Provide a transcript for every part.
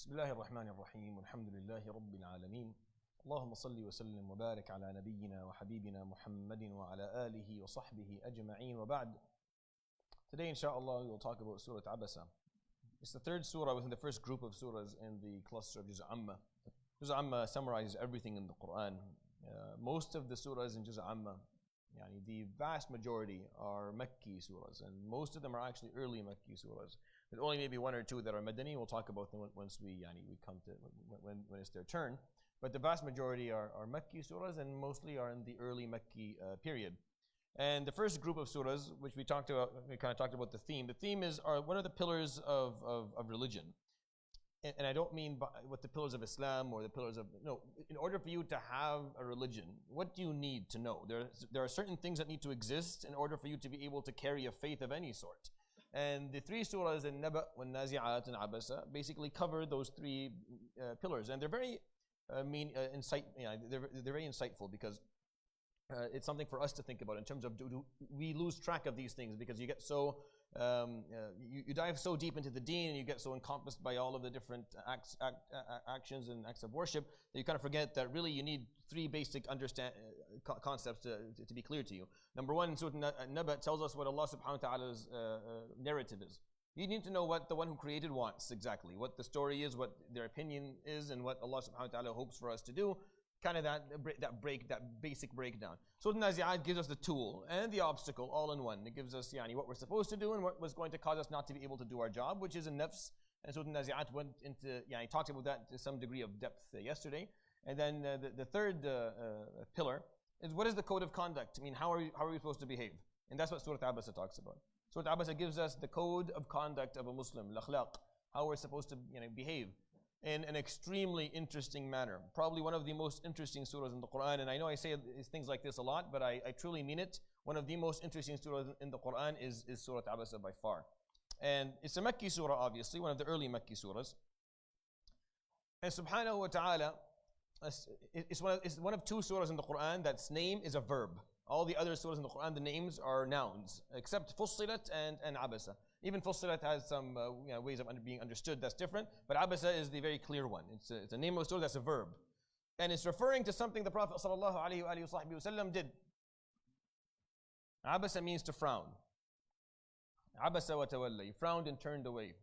بسم الله الرحمن الرحيم والحمد لله رب العالمين اللهم صل وسلم وبارك على نبينا وحبيبنا محمد وعلى آله وصحبه أجمعين وبعد. Today inshallah we will talk about Surah Abasa. It's the third surah within the first group of surahs in the cluster of Juz' Amma. Juz' Amma summarizes everything in the Quran. Most of the surahs in Juz' Amma, the vast majority are Makki surahs, and most of them are actually early Makki surahs. There's only maybe one or two that are Madani. We'll talk about them once we come to when it's their turn. But the vast majority are Makki surahs, and mostly are in the early Makki period. And the first group of surahs, which we kind of talked about the theme. The theme are what are the pillars of religion? And I don't mean what the pillars of Islam or the pillars of, no, in order for you to have a religion, what do you need to know? There are certain things that need to exist in order for you to be able to carry a faith of any sort. And the three surahs in Naba, Nazi'at, and Abasa basically cover those three pillars. And they're very they're very insightful because it's something for us to think about in terms of do we lose track of these things because you get so you dive so deep into the deen and you get so encompassed by all of the different actions and acts of worship that you kind of forget that really you need three basic concepts to be clear to you. Number one, Surah Naba tells us what Allah subhanahu wa ta'ala's narrative is. You need to know what the one who created wants exactly, what the story is, what their opinion is, and what Allah subhanahu wa ta'ala hopes for us to do. Kind of that basic breakdown. So the Nazi'at gives us the tool and the obstacle all in one. It gives us what we're supposed to do and what was going to cause us not to be able to do our job, which is a nafs. And so the Nazi'at went into, talked about that to some degree of depth yesterday. And then the third pillar is what is the code of conduct? I mean, how are we supposed to behave? And that's what Surah Abasa talks about. Surah Abasa gives us the code of conduct of a Muslim, al-akhlaq, how we're supposed to behave in an extremely interesting manner. Probably one of the most interesting surahs in the Quran, and I know I say things like this a lot, but I truly mean it. One of the most interesting surahs in the Quran is Surah Abasa by far. And it's a Makki surah, obviously, one of the early Makki surahs. And subhanahu wa ta'ala, it's one of two surahs in the Quran that's name is a verb. All the other surahs in the Quran, the names are nouns, except Fussilat and Abasa. Even Fussilat has some ways of being understood that's different, but Abasa is the very clear one. It's a name of a surah that's a verb. And it's referring to something the Prophet ﷺ did. Abasa means to frown. Abasa wa tawalla. He frowned and turned away.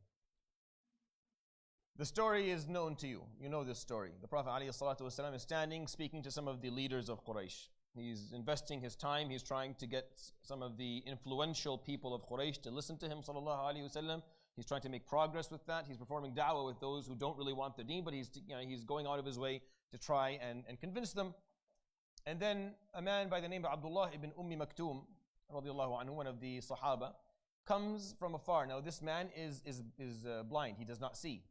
The story is known to you. You know this story. The Prophet ﷺ is standing, speaking to some of the leaders of Quraysh. He's investing his time. He's trying to get some of the influential people of Quraysh to listen to him, sallallahu alaihi wasallam. He's trying to make progress with that. He's performing da'wah with those who don't really want the deen, but he's going out of his way to try and convince them. And then a man by the name of Abdullah ibn Maktum, radiallahu anhu, one of the Sahaba, comes from afar. Now this man is blind. He does not see.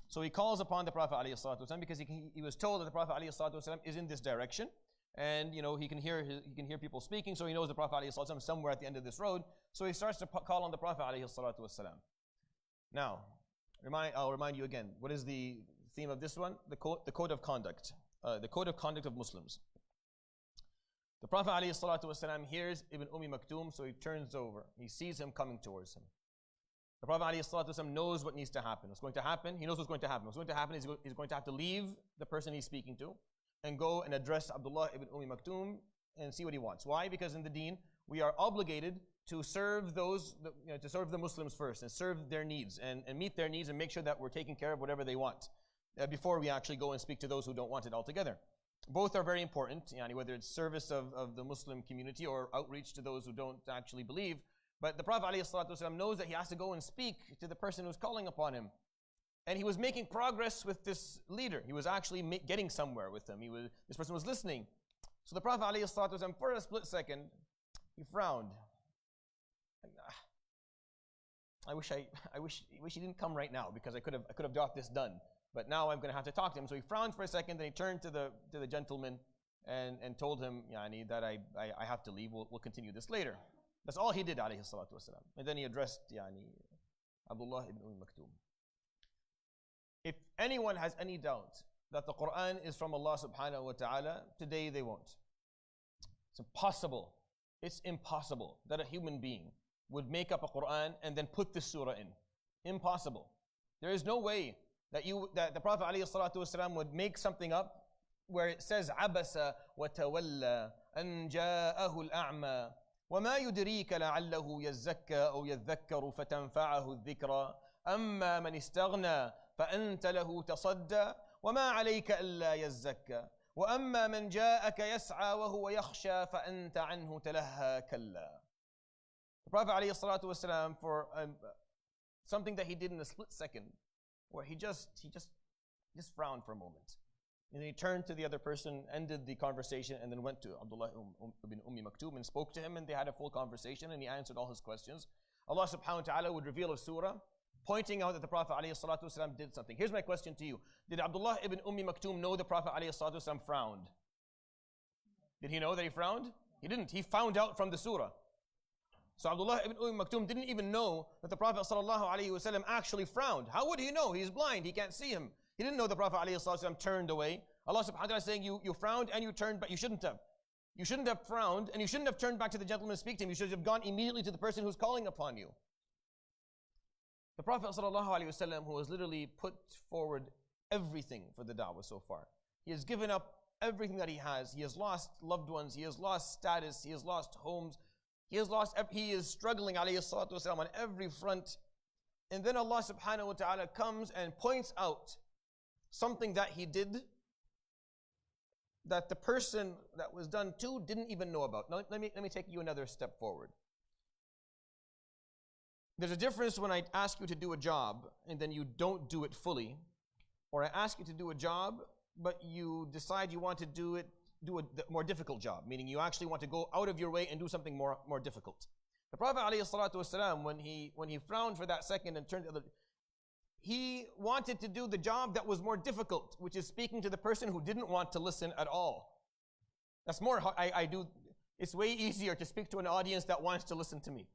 So he calls upon the Prophet alaihi salatu wasallam because he was told that the Prophet alaihi salatu wasallam is in this direction. And he can hear people speaking, so he knows the Prophet ﷺ is somewhere at the end of this road. So he starts to call on the Prophet ﷺ. Now, I'll remind you again. What is the theme of this one? The code of conduct. The code of conduct of Muslims. The Prophet ﷺ hears Ibn Maktum, so he turns over. He sees him coming towards him. The Prophet ﷺ knows what needs to happen. What's going to happen? He knows what's going to happen. What's going to happen is he's going to have to leave the person he's speaking to and go and address Abdullah ibn Maktum and see what he wants. Why? Because in the deen, we are obligated to serve to serve the Muslims first and serve their needs and meet their needs and make sure that we're taking care of whatever they want before we actually go and speak to those who don't want it altogether. Both are very important, whether it's service of the Muslim community or outreach to those who don't actually believe. But the Prophet ﷺ knows that he has to go and speak to the person who's calling upon him. And he was making progress with this leader. He was actually getting somewhere with him. This person was listening. So the Prophet ﷺ, for a split second, he frowned. I wish he didn't come right now because I could have got this done. But now I'm going to have to talk to him. So he frowned for a second, then he turned to the gentleman and told him, that I have to leave. We'll continue this later. That's all he did, alayhi salatu wasalam. And then he addressed Abdullah ibn Maktum. If anyone has any doubt that the Quran is from Allah subhanahu wa ta'ala, today they won't. It's impossible. It's impossible that a human being would make up a Quran and then put this surah in. Impossible. There is no way that the Prophet ﷺ would make something up where it says Abasa wa tawalla an ja'ahu al-a'ma وما يدريك لعله يزكى أو يذكر فتنفعه الذكرى أما من استغنى فأنت له تصدى وما عليك ألا يزكى وأما من جاءك يسعى وهو يخشى فأنت عنه تلهى كلا. The Prophet ﷺ, for something that he did in a split second, where he just frowned for a moment. And then he turned to the other person, ended the conversation, and then went to Abdullah ibn Maktoum and spoke to him, and they had a full conversation, and he answered all his questions. Allah subhanahu wa ta'ala would reveal a surah pointing out that the Prophet ﷺ did something. Here's my question to you. Did Abdullah ibn Maktoum know the Prophet ﷺ frowned? Did he know that he frowned? He didn't. He found out from the surah. So Abdullah ibn Maktoum didn't even know that the Prophet ﷺ actually frowned. How would he know? He's blind. He can't see him. He didn't know the Prophet ﷺ turned away. Allah subhanahu wa ta'ala is saying you frowned and you turned, but you shouldn't have. You shouldn't have frowned and you shouldn't have turned back to the gentleman to speak to him. You should have gone immediately to the person who's calling upon you. The Prophet ﷺ, who has literally put forward everything for the da'wah so far. He has given up everything that he has. He has lost loved ones. He has lost status. He has lost homes. He is struggling alayhi salatu wasalam, on every front. And then Allah subhanahu wa ta'ala comes and points out something that he did that the person that was done to didn't even know about. Now, let me take you another step forward. There's a difference when I ask you to do a job and then you don't do it fully, or I ask you to do a job but you decide you want to do a more difficult job, meaning you actually want to go out of your way and do something more difficult. The Prophet ﷺ, when he frowned for that second and turned to the other, he wanted to do the job that was more difficult, which is speaking to the person who didn't want to listen at all. That's more, it's way easier to speak to an audience that wants to listen to me.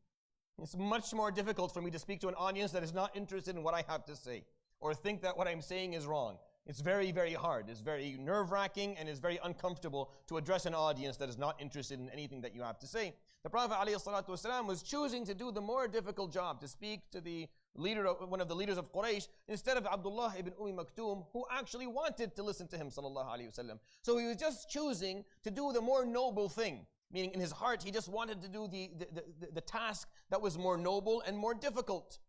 It's much more difficult for me to speak to an audience that is not interested in what I have to say, or think that what I'm saying is wrong. It's very, very hard. It's very nerve-wracking and it's very uncomfortable to address an audience that is not interested in anything that you have to say. The Prophet ﷺ was choosing to do the more difficult job, to speak to the leader, one of the leaders of Quraysh, instead of Abdullah ibn Maktoum, who actually wanted to listen to him, sallallahu alaihi wasallam. So he was just choosing to do the more noble thing, meaning in his heart he just wanted to do the task that was more noble and more difficult.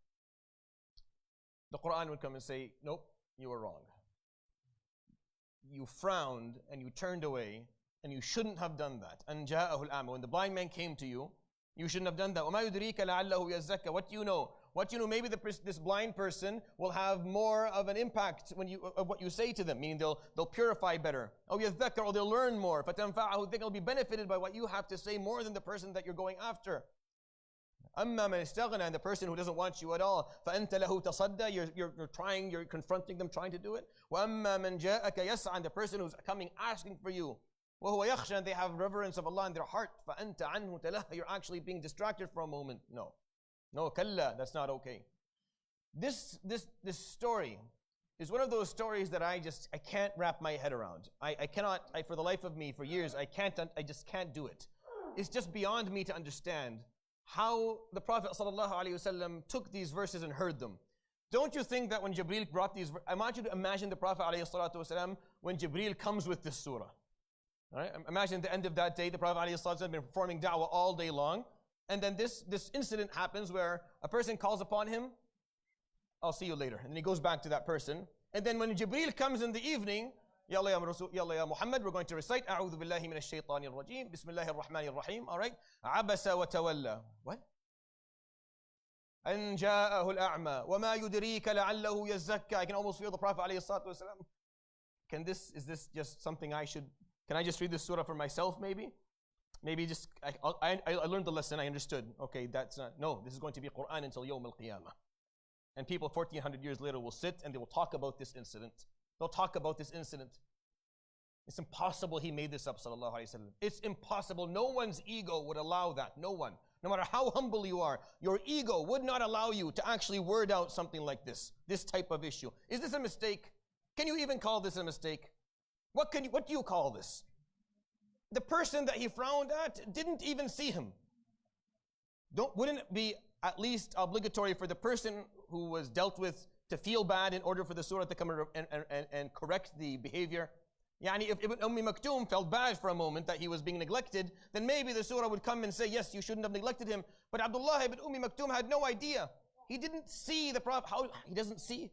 The Quran would come and say, nope, you were wrong. You frowned and you turned away, and you shouldn't have done that. And ja'ahu al-a'ma, when the blind man came to you, you shouldn't have done that. وَمَا يُدْرِيكَ لَعَلَّهُ يَزَّكَّى. What do you know? Maybe this blind person will have more of an impact of what you say to them, meaning they'll purify better. Or they'll learn more. فَتَنْفَعَهُ, they'll be benefited by what you have to say more than the person that you're going after. أَمَّا مَنْ اسْتَغْنَى, and the person who doesn't want you at all, فَأَنْتَ لَهُ تَصَدَّى, you're confronting them, trying to do it. وَأَمَّا مَنْ جَاءَكَ يَسْعَى, and the person who's coming asking for you, وَهُوَ يَخْشَى, and they have reverence of Allah in their heart, فَأَنْتَ عَنْهُ تَلَهَّى, you're actually being distracted for a moment. No, kalla, that's not okay. This story is one of those stories that I can't wrap my head around. I cannot, for the life of me, for years, I just can't do it. It's just beyond me to understand how the Prophet ﷺ took these verses and heard them. Don't you think that when Jibreel brought these, I want you to imagine the Prophet ﷺ when Jibreel comes with this surah. All right? Imagine at the end of that day, the Prophet ﷺ has been performing da'wah all day long, and then this incident happens where a person calls upon him, I'll see you later. And then he goes back to that person. And then when Jibreel comes in the evening, Yalla ya Muhammad, we're going to recite A'udhu billahi minash shaitanir rajim, Bismillahir Rahmanir Rahim. All right? Abasa wa tawalla. What? An ja'ahu al-a'ma wa ma yudrika la'allahu yazakka. I can almost feel the Prophet alayhi salatu wasalam. Is this just something can I just read this surah for myself maybe? Maybe just, I learned the lesson, I understood. Okay, that's not, no, this is going to be Quran until Yawm al-Qiyamah. And people 1400 years later will sit and they will talk about this incident. They'll talk about this incident. It's impossible he made this up, sallallahu alayhi wa sallam. It's impossible. No one's ego would allow that. No one. No matter how humble you are, your ego would not allow you to actually word out something like this type of issue. Is this a mistake? Can you even call this a mistake? What do you call this? The person that he frowned at didn't even see him. Wouldn't it be at least obligatory for the person who was dealt with to feel bad in order for the surah to come and correct the behavior. Yani if Ibn Maktoum felt bad for a moment that he was being neglected, then maybe the surah would come and say, yes, you shouldn't have neglected him. But Abdullah ibn Maktoum had no idea. He didn't see the Prophet. How he doesn't see?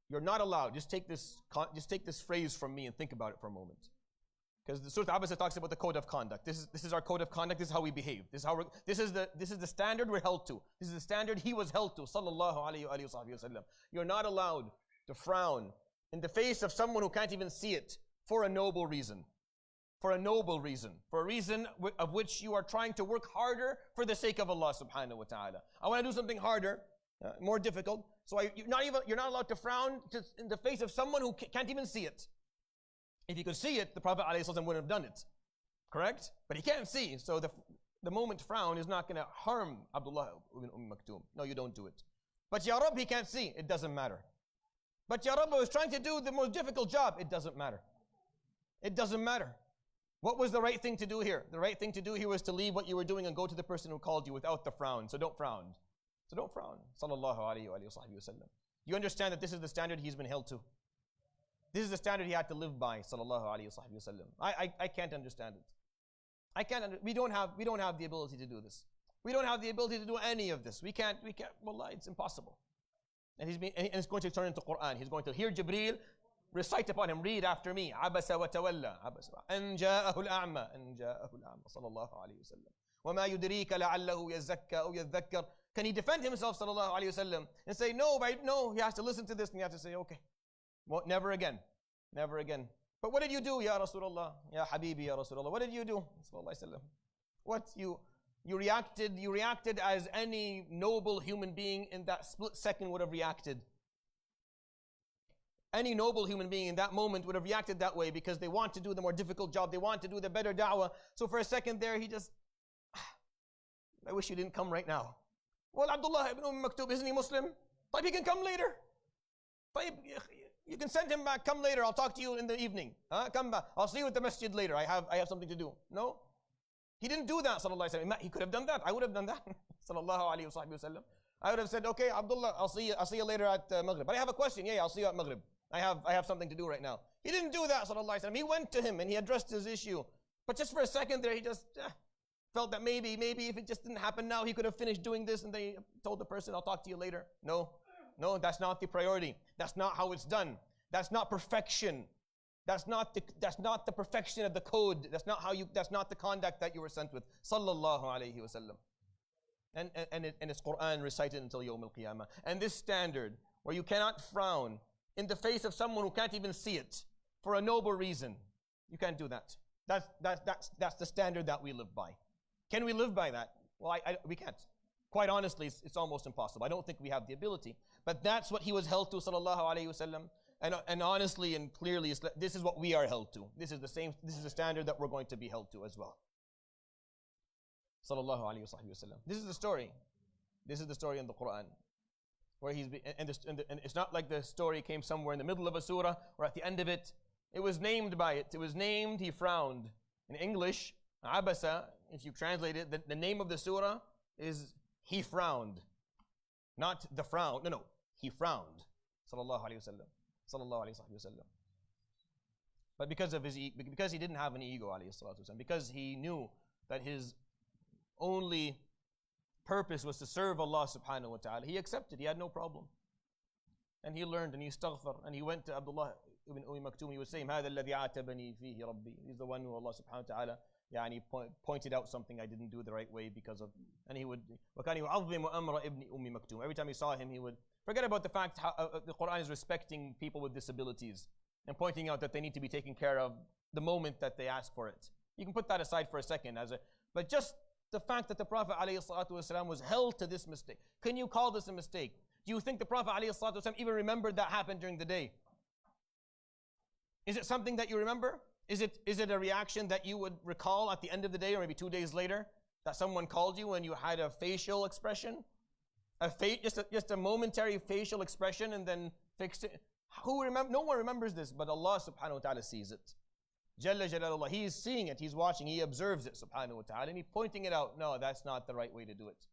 You're not allowed. Just take this phrase from me and think about it for a moment. Because the Surah Abasa talks about the code of conduct. This is our code of conduct. This is how we behave. This is the standard we're held to. This is the standard he was held to. Sallallahu alayhi wa sallam. You're not allowed to frown in the face of someone who can't even see it for a noble reason. For a noble reason. For a reason of which you are trying to work harder for the sake of Allah subhanahu wa ta'ala. I want to do something harder, more difficult. So you're not allowed to frown in the face of someone who can't even see it. If he could see it, the Prophet ﷺ wouldn't have done it. Correct? But he can't see. So the moment frown is not going to harm Abdullah ibn Maktoum. No, you don't do it. But Ya Rab, he can't see. It doesn't matter. But Ya Rab was trying to do the most difficult job. It doesn't matter. It doesn't matter. What was the right thing to do here? The right thing to do here was to leave what you were doing and go to the person who called you without the frown. So don't frown. So don't frown. Sallallahu alayhi wa sallam. You understand that this is the standard he's been held to. This is the standard he had to live by. Sallallahu alayhi wa sallam. I can't understand it. We don't have the ability to do this. We don't have the ability to do any of this. We can't. Wallah, it's impossible. And it's going to turn into Quran. He's going to hear Jibreel recite upon him. Read after me. Abasa wa tawalla. An ja'ahu al-a'ma. Sallallahu alayhi wa sallam. وَمَا يُدْرِيكَ لَعَلَّهُ يَزَّكَّى أَوْ يَذَّكَّرُ. Can he defend himself, sallallahu alayhi wa sallam, and say, no, he has to listen to this, and he has to say, okay. Well, never again. Never again. But what did you do, Ya Rasulullah? Ya Habibi, Ya Rasulullah. What did you do? Sallallahu alayhi wa sallam. What? You reacted as any noble human being in that split second would have reacted. Any noble human being in that moment would have reacted that way because they want to do the more difficult job. They want to do the better da'wah. So for a second there, he just, I wish you didn't come right now. Well, Abdullah ibn Maktoum, isn't he Muslim? He can come later. You can send him back. Come later. I'll talk to you in the evening. Come back. I'll see you at the masjid later. I have something to do. No. He didn't do that, sallallahu alayhi wa sallam. He could have done that. I would have done that. Sallallahu alayhi wa sallam. I would have said, okay, Abdullah, I'll see you later at Maghrib. But I have a question. Yeah, I'll see you at Maghrib. I have something to do right now. He didn't do that, sallallahu alayhi wa sallam. He went to him and he addressed his issue. But just for a second there, he just felt that maybe if it just didn't happen now, he could have finished doing this and they told the person, I'll talk to you later. No, that's not the priority. That's not how it's done. That's not perfection. That's not the perfection of the code. That's not the conduct that you were sent with. Sallallahu alayhi wa sallam. And it's Quran recited until Yawm al-Qiyamah. And this standard, where you cannot frown in the face of someone who can't even see it for a noble reason, you can't do that. That's the standard that we live by. Can we live by that? Well, we can't. Quite honestly, it's almost impossible. I don't think we have the ability. But that's what he was held to, sallallahu alayhi wa sallam. And honestly and clearly, this is what we are held to. This is the standard that we're going to be held to as well. Sallallahu alayhi wa sallam. This is the story. This is the story in the Quran. Where and it's not like the story came somewhere in the middle of a surah or at the end of it. It was named by it. It was named, he frowned. In English, Abasa, if you translate it, the name of the surah is he frowned. Not the frown. No, he frowned. Sallallahu alayhi wa sallam. Sallallahu alayhi wa sallam. But because he didn't have any ego, alayhi salatu wasallam, because he knew that his only purpose was to serve Allah subhanahu wa ta'ala, he accepted. He had no problem. And he learned and he astaghfar and he went to Abdullah ibn Maktoum. He would say, هذا الذي عاتبني فيه ربي. He's the one who Allah subhanahu wa ta'ala pointed out something I didn't do the right way because of. And he would, وكان يعظم أمر ابن مكتوم. Every time he saw him, he would forget about the fact how the Quran is respecting people with disabilities and pointing out that they need to be taken care of the moment that they ask for it. You can put that aside for a second, but just the fact that the Prophet ﷺ was held to this mistake. Can you call this a mistake? Do you think the Prophet ﷺ even remembered that happened during the day? Is it something that you remember? Is it a reaction that you would recall at the end of the day or maybe 2 days later that someone called you and you had a facial expression? Just a momentary facial expression and then fixed it? No one remembers this, but Allah subhanahu wa ta'ala sees it. Jalla Jalalullah, He is seeing it, He's watching, He observes it subhanahu wa ta'ala, and He's pointing it out. No, that's not the right way to do it.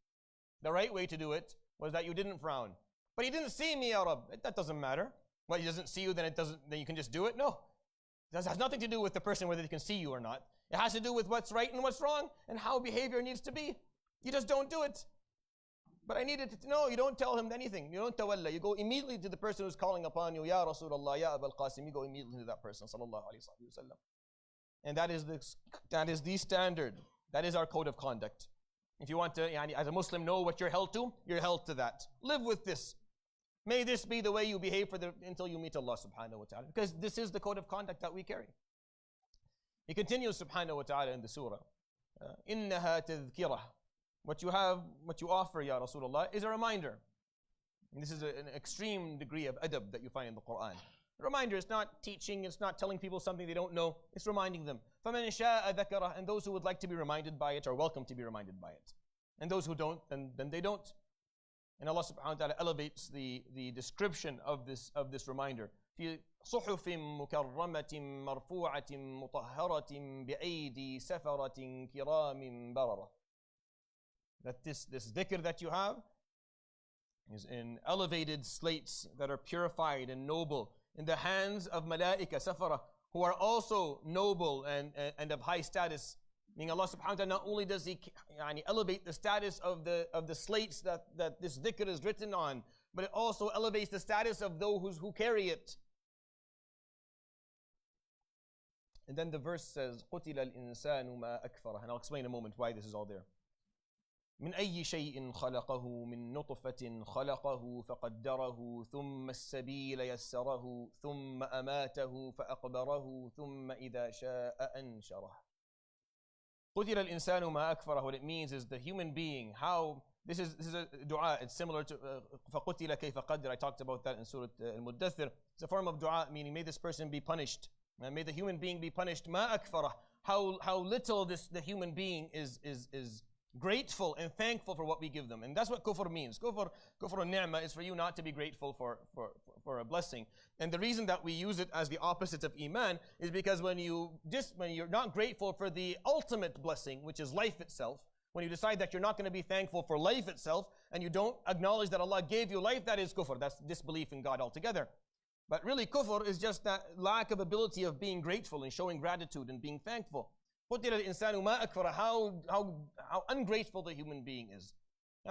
The right way to do it was that you didn't frown. But he didn't see me, Ya Rab. That doesn't matter. Well, he doesn't see you, then you can just do it? No. That has nothing to do with the person whether they can see you or not. It has to do with what's right and what's wrong and how behavior needs to be. You just don't do it. But I needed to know, you don't tell him anything. You don't tawalla. You go immediately to the person who's calling upon you, Ya Rasulullah, Ya Abul Qasim. You go immediately to that person, sallallahu alayhi wa sallam. And that is the standard. That is our code of conduct. If you want to, as a Muslim, know what you're held to that. Live with this. May this be the way you behave until you meet Allah subhanahu wa ta'ala. Because this is the code of conduct that we carry. He continues subhanahu wa ta'ala in the surah. إِنَّهَا تَذْكِرَةٌ. What you offer, Ya Rasulullah, is a reminder. And this is an extreme degree of adab that you find in the Quran. A reminder is not teaching, it's not telling people something they don't know, it's reminding them. فَمَنْ شَاءَ ذَكَرَهُ. And those who would like to be reminded by it are welcome to be reminded by it. And those who don't, then they don't. And Allah subhanahu wa ta'ala elevates the description of this reminder. في صحف مكرمة مرفوعة مطهرة بأيدي سفرة كرام بررة. That this dhikr that you have is in elevated slates that are purified and noble in the hands of malaika safara, who are also noble and of high status. Meaning Allah subhanahu wa ta'ala, not only does He elevate the status of the slates that this dhikr is written on, but it also elevates the status of those who carry it. And then the verse says, قُتِلَ الْإِنسَانُ مَا أَكْفَرَهُ. And I'll explain in a moment why this is all there. من أي شيء خلقه من نطفة خلقه فقدره ثم السبيل يسره ثم أماته فأقبره ثم إذا شاء أنشره. قتل الإنسان ما أكفره. What it means is the human being, how this is a dua. It's similar to فقتل كيف قدر. I talked about that in Surah Al-Muddathir. It's a form of dua, meaning may this person be punished. May the human being be punished. ما أكفره. How little the human being is grateful and thankful for what we give them. And that's what kufr means. Kufr ni'mah is for you not to be grateful for a blessing. And the reason that we use it as the opposite of iman is because when you're not grateful for the ultimate blessing, which is life itself, when you decide that you're not going to be thankful for life itself, and you don't acknowledge that Allah gave you life, that is kufr. That's disbelief in God altogether. But really kufr is just that lack of ability of being grateful and showing gratitude and being thankful. قُتِلَ الْإِنسَانُ مَا أَكْفَرَهُ. How ungrateful the human being is.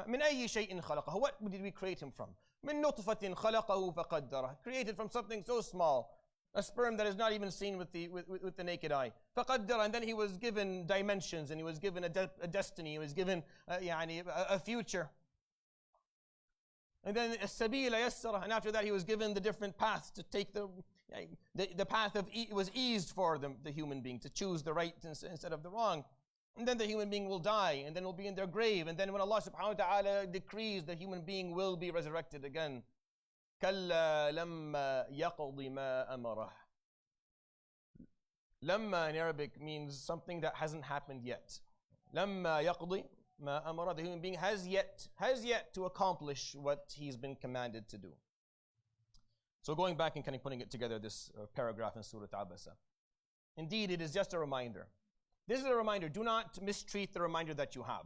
مِنْ أَيِّ شَيْءٍ خَلَقَهُ. What did we create him from? مِنْ نُطْفَةٍ خَلَقَهُ فَقَدَّرَهُ. Created from something so small, a sperm that is not even seen with the naked eye. فَقَدَّرَهُ. And then he was given dimensions, and he was given a destiny, he was given a future. And then السَّبِيلَ يَسَّرَهُ. And after that he was given the different paths to take the path of was eased for the human being to choose the right instead of the wrong. And then the human being will die, and then will be in their grave. And then when Allah subhanahu wa ta'ala decrees, the human being will be resurrected again. كَلَّا لَمَّا يَقْضِ مَا أَمَرَهُ. Lamma in Arabic means something that hasn't happened yet. Lamma yaqdi ma amara. The human being has yet to accomplish what he's been commanded to do. So going back and kind of putting it together, this paragraph in Surah Abasa. Indeed, it is just a reminder. This is a reminder. Do not mistreat the reminder that you have.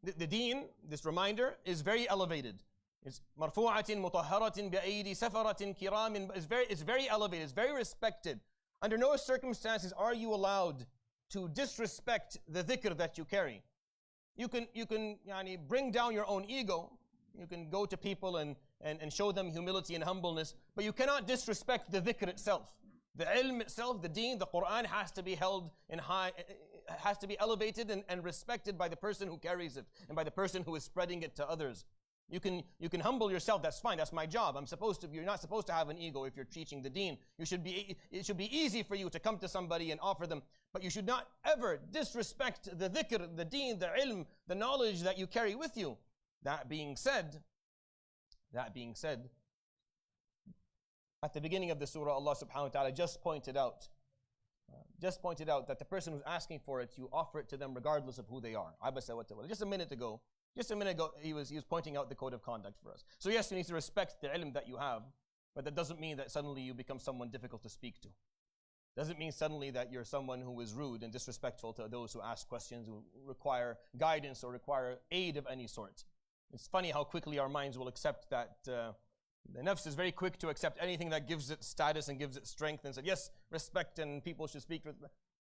The deen, this reminder, is very elevated. It's marfu'atin mutahharatin bi'aydi safaratin kiramin. It's very elevated. It's very respected. Under no circumstances are you allowed to disrespect the dhikr that you carry. You can bring down your own ego. You can go to people and show them humility and humbleness, but you cannot disrespect the dhikr itself. The ilm itself, the deen, the Quran has to be held in high, has to be elevated and respected by the person who carries it and by the person who is spreading it to others. You can humble yourself, that's fine, that's my job. You're not supposed to have an ego if you're teaching the deen. It should be easy for you to come to somebody and offer them, but you should not ever disrespect the dhikr, the deen, the ilm, the knowledge that you carry with you. That being said, at the beginning of the surah, Allah subhanahu wa ta'ala just pointed out that the person who's asking for it, you offer it to them regardless of who they are. Abasa wa tawalla. Just a minute ago, he was pointing out the code of conduct for us. So yes, you need to respect the ilm that you have, but that doesn't mean that suddenly you become someone difficult to speak to. Doesn't mean suddenly that you're someone who is rude and disrespectful to those who ask questions, who require guidance or require aid of any sort. It's funny how quickly our minds will accept that. The nafs is very quick to accept anything that gives it status and gives it strength and said, yes, respect and people should speak.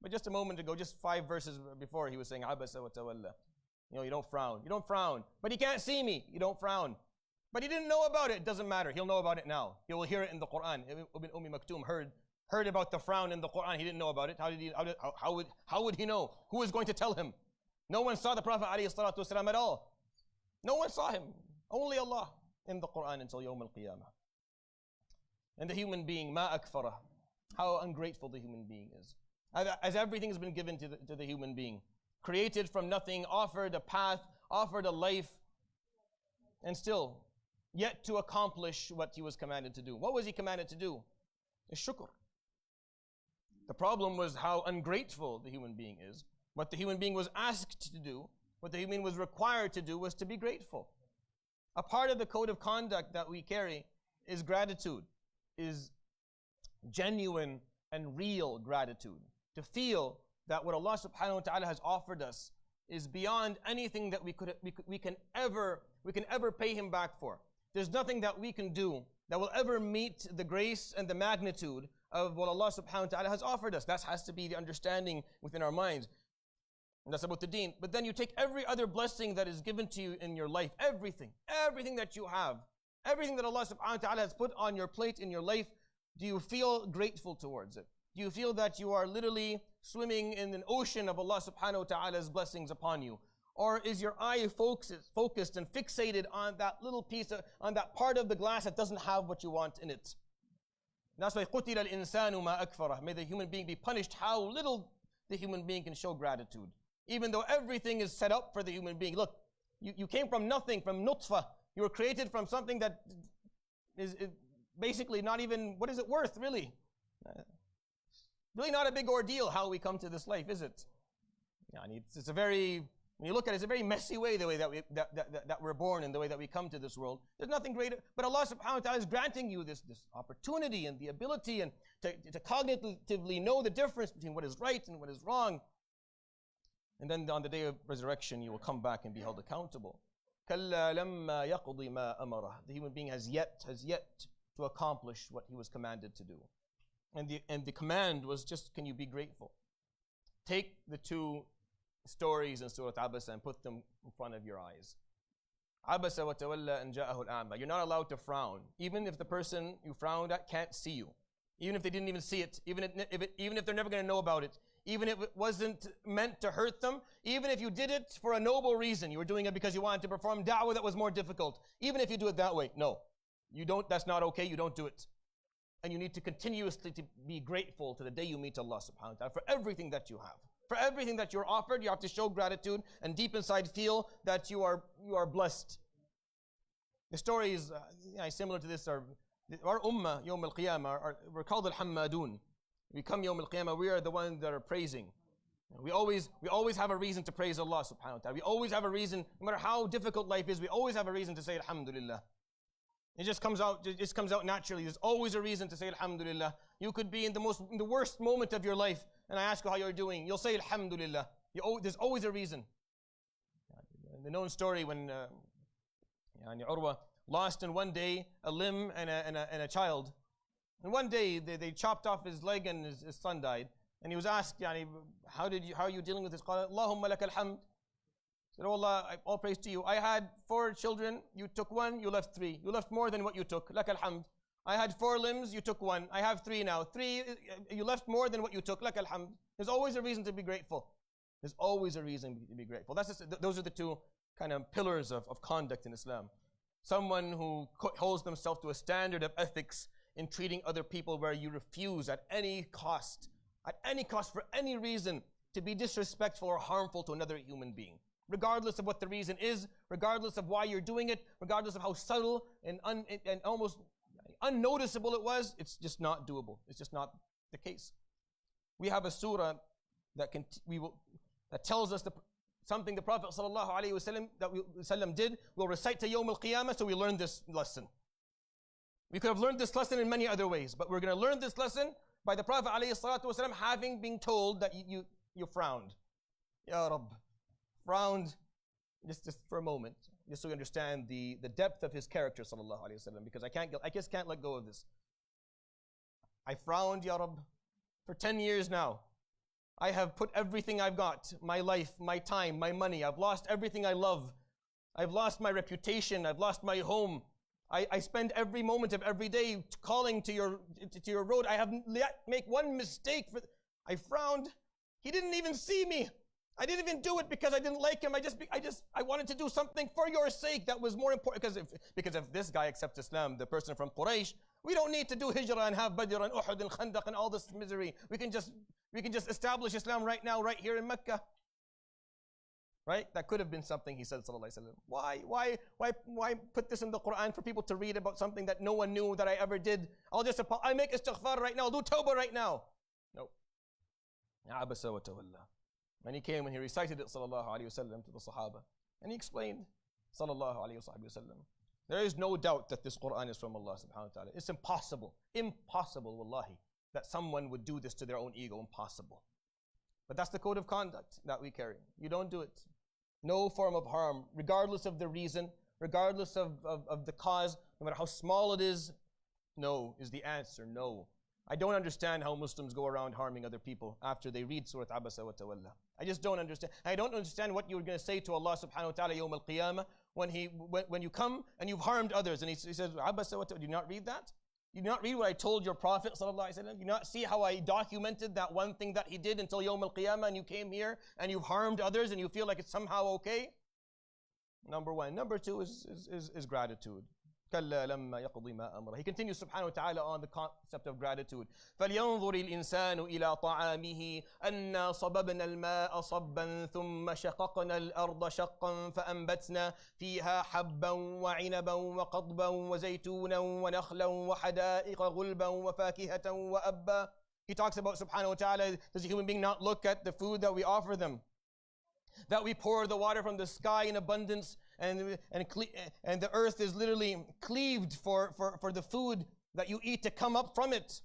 But just a moment ago, just 5 verses before, he was saying, Abasa wa tawalla. You don't frown. You don't frown. But he can't see me. You don't frown. But he didn't know about it. It doesn't matter. He'll know about it now. He will hear it in the Quran. Ibn Maktoum heard about the frown in the Quran. He didn't know about it. How would he know? Who is going to tell him? No one saw the Prophet ﷺ at all. No one saw him. Only Allah in the Quran until Yawm al-Qiyamah. And the human being, ma akfarah. How ungrateful the human being is. As everything has been given to the human being. Created from nothing, offered a path, offered a life, and still yet to accomplish what he was commanded to do. What was he commanded to do? Shukr. The problem was how ungrateful the human being is. What the human being was asked to do, what the human being was required to do was to be grateful. A part of the code of conduct that we carry is gratitude, is genuine and real gratitude. To feel that what Allah subhanahu wa ta'ala has offered us is beyond anything that we can ever pay Him back for. There's nothing that we can do that will ever meet the grace and the magnitude of what Allah subhanahu wa ta'ala has offered us. That has to be the understanding within our minds. And that's about the deen. But then you take every other blessing that is given to you in your life, everything that you have, everything that Allah subhanahu wa ta'ala has put on your plate in your life, do you feel grateful towards it? Do you feel that you are literally swimming in an ocean of Allah subhanahu wa ta'ala's blessings upon you? Or is your eye focused and fixated on that little piece, on that part of the glass that doesn't have what you want in it? That's why قُتِلَ الْإِنسَانُ مَا أَكْفَرَهُ. May the human being be punished how little the human being can show gratitude. Even though everything is set up for the human being. Look, you came from nothing, from nutfa. You were created from something that is basically not even, what is it worth really? Really not a big ordeal how we come to this life, is it? It's a very, when you look at it, it's a very messy way, the way that we're born and the way that we come to this world. There's nothing greater, but Allah subhanahu wa ta'ala is granting you this opportunity and the ability and to cognitively know the difference between what is right and what is wrong. And then on the day of resurrection, you will come back and be held accountable. كَلَّا لَمَّا يَقْضِ مَا أَمَرَهُ. The human being has yet to accomplish what he was commanded to do. And the command was just, can you be grateful? Take the 2 stories in Surah Abasa and put them in front of your eyes. Abasa wa tawalla an ja'ahu al-a'ma. You're not allowed to frown, even if the person you frowned at can't see you, even if they didn't even see it, even if they're never going to know about it, even if it wasn't meant to hurt them, even if you did it for a noble reason, you were doing it because you wanted to perform da'wah that was more difficult, even if you do it that way, no, you don't. That's not okay. You don't do it. And you need to continuously to be grateful to the day you meet Allah subhanahu wa ta'ala for everything that you have. For everything that you're offered, you have to show gratitude and deep inside feel that you are blessed. The story is similar to this. Our ummah, Yawm al-Qiyamah, we're called al-Hammadun. We come Yawm al-Qiyamah, we are the ones that are praising. We always have a reason to praise Allah subhanahu wa ta'ala. We always have a reason, no matter how difficult life is, we always have a reason to say Alhamdulillah. It just comes out naturally. There's always a reason to say Alhamdulillah. You could be in the worst moment of your life, and I ask you how you're doing. You'll say Alhamdulillah. There's always a reason. The known story when Urwa lost in one day a limb and a child. And one day they chopped off his leg and his son died. And he was asked, how are you dealing with this? قال اللهم لك الحمد. He said, oh Allah, all praise to you. I had 4 children, you took 1, you left 3. You left more than what you took. Lak alhamd. I had 4 limbs, you took 1. I have 3 now. 3, you left more than what you took. Lak alhamd. There's always a reason to be grateful. There's always a reason to be grateful. Those are the 2 kind of pillars of conduct in Islam. Someone who holds themselves to a standard of ethics in treating other people where you refuse at any cost, for any reason, to be disrespectful or harmful to another human being. Regardless of what the reason is, regardless of why you're doing it, regardless of how subtle and almost unnoticeable it was, it's just not doable. It's just not the case. We have a surah that tells us something the Prophet ﷺ did. We'll recite to Yawm al-Qiyamah, so we learn this lesson. We could have learned this lesson in many other ways, but we're going to learn this lesson by the Prophet ﷺ having been told that you frowned. Ya Rabb. Frowned just for a moment. just so you understand the depth of his character, sallallahu alayhi wasallam, because I just can't let go of this. I frowned, Ya Rabb, for 10 years now. I have put everything I've got, my life, my time, my money. I've lost everything I love. I've lost my reputation. I've lost my home. I spend every moment of every day calling to your road. I haven't yet make one mistake. I frowned. He didn't even see me. I didn't even do it because I didn't like him. I wanted to do something for your sake that was more important. Because if this guy accepts Islam, the person from Quraysh, we don't need to do hijrah and have Badr and Uhud and Khandaq and all this misery. We can just establish Islam right now, right here in Mecca. Right? That could have been something he said, sallallahu alaihi wasallam. Why put this in the Quran for people to read about something that no one knew that I ever did? I make istighfar right now. I'll do tawbah right now. No. Abasa wa tawalla. And he came and he recited it, sallallahu alaihi wasallam, to the Sahaba. And he explained, sallallahu alaihi wasallam, there is no doubt that this Quran is from Allah subhanahu wa ta'ala. It's impossible, wallahi, that someone would do this to their own ego. Impossible. But that's the code of conduct that we carry. You don't do it. No form of harm, regardless of the reason, regardless of the cause, no matter how small it is. No is the answer, no. I don't understand how Muslims go around harming other people after they read Surah Abasa wa tawalla. I just don't understand. I don't understand what you're going to say to Allah subhanahu wa ta'ala yawm al-qiyamah when you come and you've harmed others. And he says, Abasa wa tawalla. Do you not read that? You do not read what I told your Prophet sallallahu alaihi wasallam? You do not see how I documented that one thing that he did until yawm al-qiyamah, and you came here and you've harmed others and you feel like it's somehow okay? Number one. Number two is gratitude. He continues subhanahu wa ta'ala on the concept of gratitude. فَلْيَنْظُرِ الْإِنسَانُ إِلَىٰ طَعَامِهِ أَنَّا صَبَبْنَا الْمَاءَ صَبًّا ثُمَّ شَقَقْنَا الْأَرْضَ شَقًّا فَأَنْبَتْنَا فِيهَا حَبًّا وَعِنَبًا وَقَضْبًا وَزَيْتُونًا وَنَخْلًا وَحَدَائِقَ غُلْبًا وَفَاكِهَةً وَأَبًّا. He talks about subhanahu wa ta'ala, does a human being not look at the food that we offer them? That we pour the water from the sky in abundance, and the earth is literally cleaved for the food that you eat to come up from it.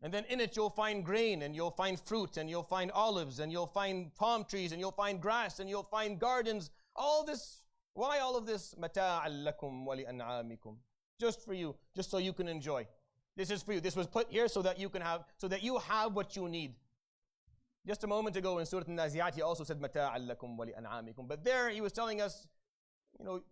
And then in it you'll find grain, and you'll find fruit, and you'll find olives, and you'll find palm trees, and you'll find grass, and you'll find gardens. All this, why all of this? مَتَاعًا لَكُمْ وَلِأَنْعَامِكُمْ. Just for you, just so you can enjoy. This is for you. This was put here so that you have what you need. Just a moment ago in Surah An-Naziyat, he also said, مَتَاعًا لَكُمْ وَلِأَنْعَامِكُمْ. But there he was telling us,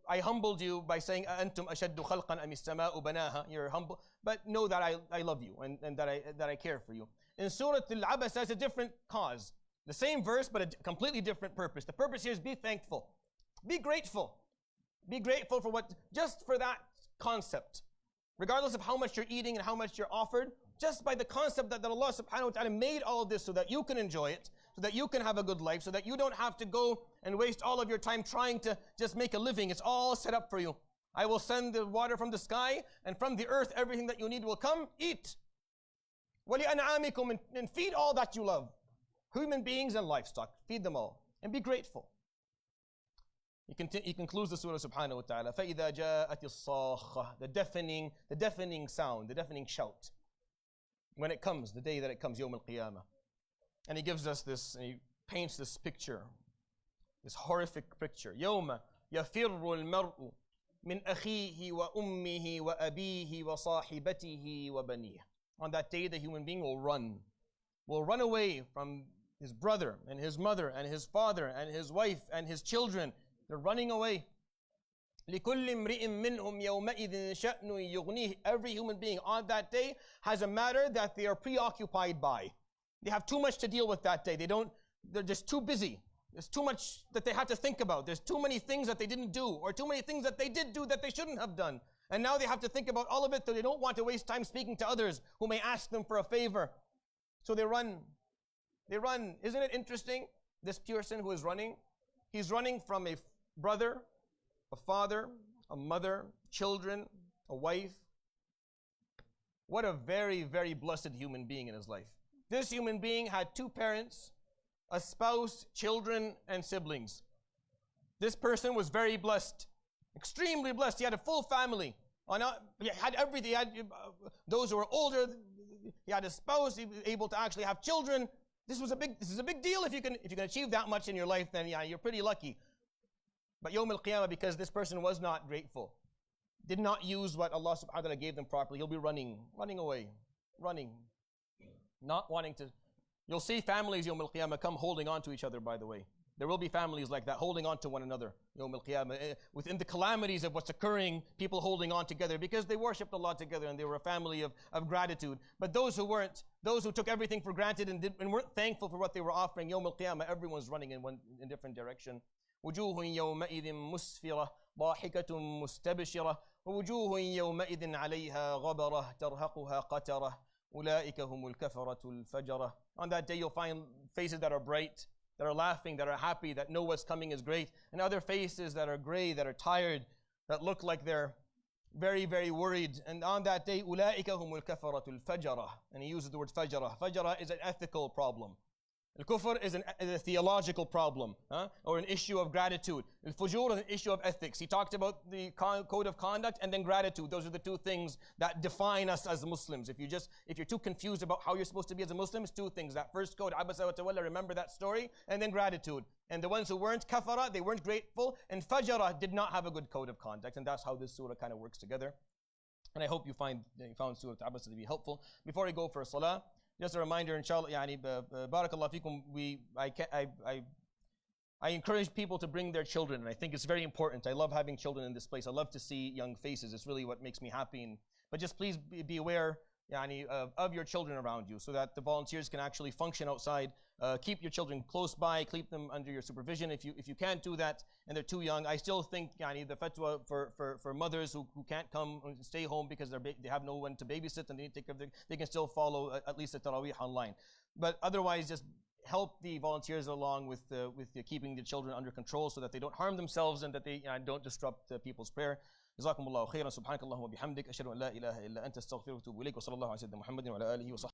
I humbled you by saying, أَأَنْتُمْ أَشَدُّ خَلْقًا أَمِ السَّمَاءُ بَنَاهَا. You're humble, but know that I love you and that I care for you. In Surah Abasa, it's a different cause. The same verse, but a completely different purpose. The purpose here is be thankful. Be grateful. Be grateful just for that concept. Regardless of how much you're eating and how much you're offered, just by the concept that Allah subhanahu wa ta'ala made all of this so that you can enjoy it, so that you can have a good life, so that you don't have to go and waste all of your time trying to just make a living. It's all set up for you. I will send the water from the sky, and from the earth everything that you need will come. Eat. وَلِأَنْعَامِكُمْ, and feed all that you love. Human beings and livestock. Feed them all. And be grateful. He concludes the surah subhanahu wa ta'ala. فَإِذَا جَاءَتِ الصَّاخَّةِ, the deafening sound, the deafening shout. When it comes, the day that it comes, yawm al-qiyamah. And he gives us this, and he paints this picture, this horrific picture. يَوْمَ يَفِرُّ الْمَرْءُ مِنْ أَخِيهِ وَأُمِّهِ وَأَبِيهِ وَصَاحِبَتِهِ وَبَنِيهِ. On that day, the human being will run away from his brother and his mother and his father and his wife and his children. They're running away. لِكُلِّ امْرِئٍ مِّنْهُمْ يَوْمَئِذٍ شَأْنٌ يُغْنِيهِ. Every human being on that day has a matter that they are preoccupied by. They have too much to deal with that day. They're just too busy. There's too much that they have to think about. There's too many things that they didn't do, or too many things that they did do that they shouldn't have done. And now they have to think about all of it, so they don't want to waste time speaking to others who may ask them for a favor. So they run. They run. Isn't it interesting? This person who is running, he's running from a brother, a father, a mother, children, a wife. What a very, very blessed human being in his life. This human being had 2 parents, a spouse, children, and siblings. This person was very blessed, extremely blessed. He had a full family. He had everything. He had those who were older. He had a spouse. He was able to actually have children. This is a big deal. If you can achieve that much in your life, then yeah, you're pretty lucky. But Yawm al-Qiyamah, because this person was not grateful, did not use what Allah subhanahu wa ta'ala gave them properly, he'll be running away, not wanting to. You'll see families Yawm al-Qiyamah come holding on to each other, by the way. There will be families like that, holding on to one another, Yawm al-Qiyamah. Within the calamities of what's occurring, people holding on together because they worshipped Allah together and they were a family of gratitude. But those who weren't, those who took everything for granted and weren't thankful for what they were offering, Yawm al-Qiyamah, everyone's running in different direction. وجوه يومئذ مسفرة ضاحكة مستبشرة ووجوه يومئذ عليها غبرة ترهقها قترة أولئك هم الكفرة الفجرة. On that day you'll find faces that are bright, that are laughing, that are happy, that know what's coming is great, and other faces that are gray, that are tired, that look like they're very, very worried. And on that day, أولئك هم الكفرة الفجرة. And he uses the word fajara. Fajara is an ethical problem. Al-kufr is a theological problem, or an issue of gratitude. Al-fujur is an issue of ethics. He talked about the code of conduct and then gratitude. Those are the two things that define us as Muslims. If you're too confused about how you're supposed to be as a Muslim, it's two things. That first code, Abasa wa Tawalla, remember that story, and then gratitude. And the ones who weren't kafara, they weren't grateful, and fajara did not have a good code of conduct. And that's how this surah kind of works together. And I hope you found Surah Abasa to be helpful. Before I go for a salah, just a reminder, inshallah, barakallah fikum, I encourage people to bring their children, and I think it's very important. I love having children in this place. I love to see young faces. It's really what makes me happy. But just please be aware of your children around you so that the volunteers can actually function outside. Keep your children close by, keep them under your supervision. If you can't do that and they're too young, I still think the fatwa for mothers who can't come and stay home because they have no one to babysit and they need to take care of they can still follow at least the Taraweeh online. But otherwise, just help the volunteers along with keeping the children under control so that they don't harm themselves and that they don't disrupt people's prayer. جزاكم الله خيرا سبحانك اللهم وبحمدك أشهد أن لا إله إلا أنت أستغفرك وأتوب إليك وصلى الله على سيدنا محمد وعلى آله وصحبه